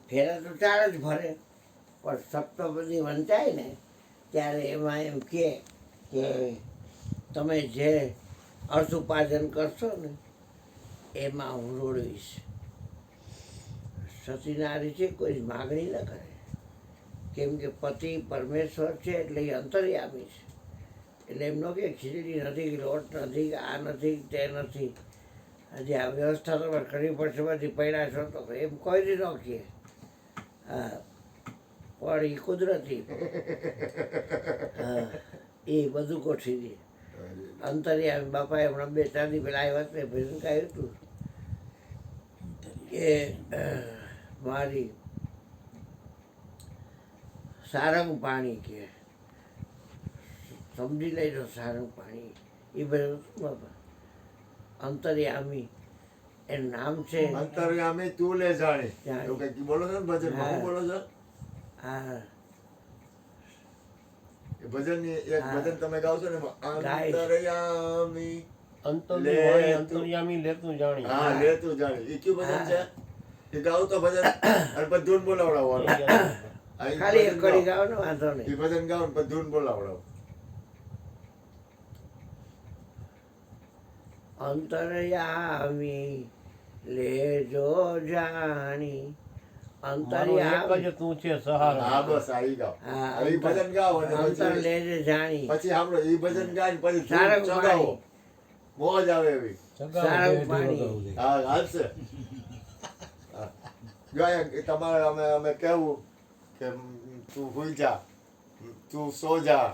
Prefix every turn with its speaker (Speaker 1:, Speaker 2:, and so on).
Speaker 1: ફેરા તો 4 જ ભરે, પણ સપ્તપદી વંચાય ને ત્યારે એમાં એમ કે તમે જે અર્થ ઉપાર્જન કરશો ને એમાં હું રોડવીશ. સતીનારી છે કોઈ માગણી ન કરે, કેમ કે પતિ પરમેશ્વર છે એટલે એ અંતર્યામી છે. એટલે એમનો કે ખીચડી નથી, લોટ નથી, આ નથી, તે નથી, હજી આ વ્યવસ્થા તમારે કરવી પડશે, બધી પડ્યા છો તો એમ કોઈ ન કહે. હા, પણ એ કુદરતી, હા, એ બધું ગોઠવી દે. અંતર્યામી બાપાએ હમણાં 2-4 દી પહેલાં આવ્યા તે ભજન ગાયું હતું કે મારી સારંગ પાણી કે સમજી લેજો, સારંગ પાણી એ બધું બાપા અંતર્યામી એનું નામ છે.
Speaker 2: અંતર્યામી તું લે જાણી એવું કંઈક બોલો છો ને ભજન શું બોલો છો?
Speaker 1: હા,
Speaker 2: એ ભજન એક ભજન તમે ગાઓ છો ને, અંતર્યામી
Speaker 3: અંતર્યામી લેતું જાણી.
Speaker 2: હા, લેતું જાણી. એ કયું ભજન છે? એ ગાવ તો ભજન અને પછી ધૂન બોલાવડાવવાનું.
Speaker 1: ખાલી એક કડી ગાઓ ને વાંધો નહીં.
Speaker 2: એ ભજન ગાવ ને પછી ધૂન બોલાવડાવ.
Speaker 1: અંતર્યામી લેજો જાણી,
Speaker 3: અંતર્યામી જ તું છે સહારો.
Speaker 2: હા, બસ આ ઈ ગાવ. એ ભજન ગાવ અને
Speaker 1: અંતર લેજે જાણી,
Speaker 2: પછી સાંભળો એ ભજન ગાય ને પછી
Speaker 1: સારંગ
Speaker 2: ચગાવો,
Speaker 1: પાણી,
Speaker 2: મોજ આવે એવી.
Speaker 1: સારંગ પાણી.
Speaker 2: હા, હાલશે. ગાય તમારે અમે કેવું કે તું હુઈ જા, તું સો જા,